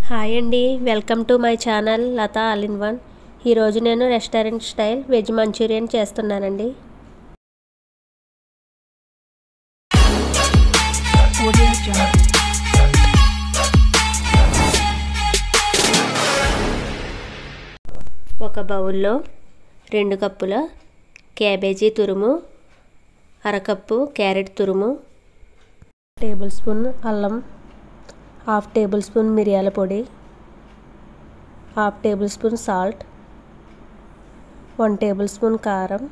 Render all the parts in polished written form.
Hi అండి, welcome to my channel Latha all in one. ఈరోజు నేను రెస్టారెంట్ స్టైల్ వెజ్ మంచూరియన్ చేస్తున్నానండి. ఒక బౌల్లో 2 కప్పుల క్యాబేజీ తురుము, అరకప్పు క్యారెట్ తురుము, టేబుల్ స్పూన్ అల్లం, హాఫ్ టేబుల్ స్పూన్ మిరియాల పొడి, half table spoon salt, 1 table spoon కారం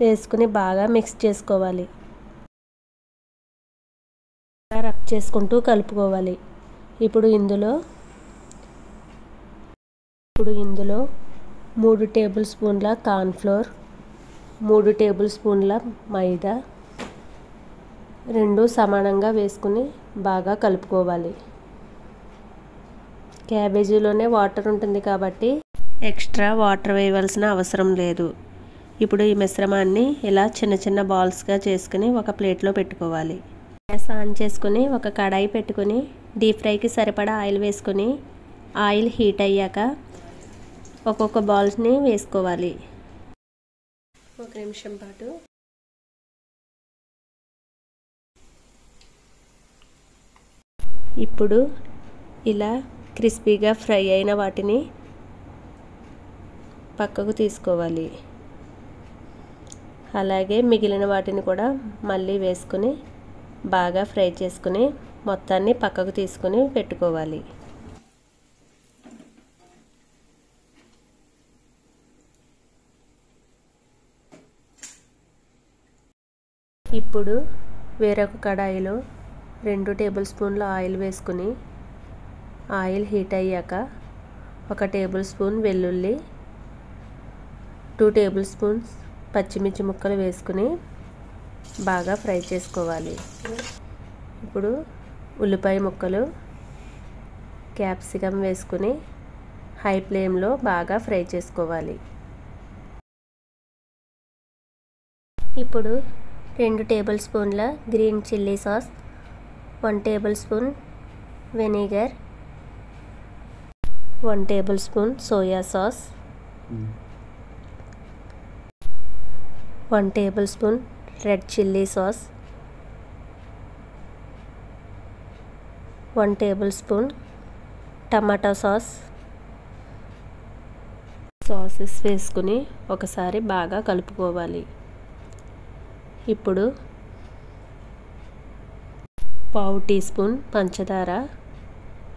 వేసుకుని బాగా మిక్స్ చేసుకోవాలి. రబ్ చేసుకుంటూ కలుపుకోవాలి. ఇప్పుడు ఇందులో 3 టేబుల్ స్పూన్ల కార్న్ఫ్లోర్, 3 టేబుల్ స్పూన్ల మైదా 2 సమానంగా వేసుకుని బాగా కలుపుకోవాలి. క్యాబేజీలోనే వాటర్ ఉంటుంది కాబట్టి ఎక్స్ట్రా వాటర్ వేయవలసిన అవసరం లేదు. ఇప్పుడు ఈ మిశ్రమాన్ని ఇలా చిన్న చిన్న బాల్స్గా చేసుకుని ఒక ప్లేట్లో పెట్టుకోవాలి. గ్యాస్ ఆన్ చేసుకుని ఒక కడాయి పెట్టుకుని డీప్ ఫ్రైకి సరిపడా ఆయిల్ వేసుకుని ఆయిల్ హీట్ అయ్యాక ఒక్కొక్క బాల్స్ని వేసుకోవాలి. 1 నిమిషం పాటు ఇప్పుడు ఇలా క్రిస్పీగా ఫ్రై అయిన వాటిని పక్కకు తీసుకోవాలి. అలాగే మిగిలిన వాటిని కూడా మళ్ళీ వేసుకుని బాగా ఫ్రై చేసుకుని మొత్తాన్ని పక్కకు తీసుకుని పెట్టుకోవాలి. ఇప్పుడు వేరొక కడాయిలో 2 టేబుల్ స్పూన్ల ఆయిల్ వేసుకుని ఆయిల్ హీట్ అయ్యాక 1 టేబుల్ స్పూన్ వెల్లుల్లి, 2 టేబుల్ స్పూన్స్ పచ్చిమిర్చి ముక్కలు వేసుకుని బాగా ఫ్రై చేసుకోవాలి. ఇప్పుడు ఉల్లిపాయ ముక్కలు, క్యాప్సికమ్ వేసుకుని హై ఫ్లేమ్లో బాగా ఫ్రై చేసుకోవాలి. ఇప్పుడు 2 టేబుల్ స్పూన్ల green chilli sauce, 1 table spoon vinegar, 1 table spoon soya sauce, 1 table spoon red chilli sauce, 1 table spoon tomato sauces వేసుకుని ఒకసారి బాగా కలుపుకోవాలి. ఇప్పుడు 1/2 టీ స్పూన్ పంచదార,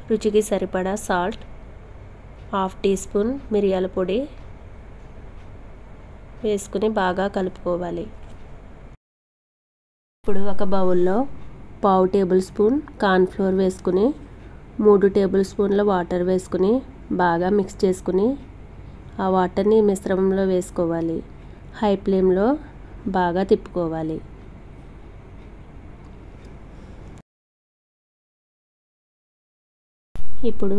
రుచికి సరిపడా సాల్ట్, 1/2 టీ స్పూన్ మిరియాల పొడి వేసుకుని బాగా కలుపుకోవాలి. ఇప్పుడు ఒక బౌల్లో 1/2 టేబుల్ స్పూన్ కార్న్ఫ్లోర్ వేసుకుని 3 టేబుల్ స్పూన్ల వాటర్ వేసుకుని బాగా మిక్స్ చేసుకుని ఆ వాటర్ని మిశ్రమంలో వేసుకోవాలి. హై ఫ్లేమ్లో బాగా తిప్పుకోవాలి. ఇప్పుడు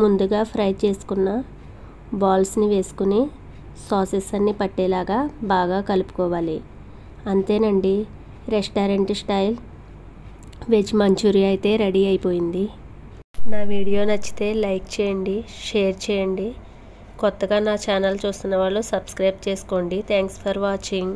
ముందుగా ఫ్రై చేసుకున్న బాల్స్ని వేసుకుని సాసెస్ అన్నీ పట్టేలాగా బాగా కలుపుకోవాలి. అంతేనండి, రెస్టారెంట్ స్టైల్ వెజ్ మంచూరియా అయితే రెడీ అయిపోయింది. నా వీడియో నచ్చితే లైక్ చేయండి, షేర్ చేయండి. కొత్తగా నా ఛానల్ చూస్తున్న వాళ్ళు సబ్స్క్రైబ్ చేసుకోండి. Thanks for watching.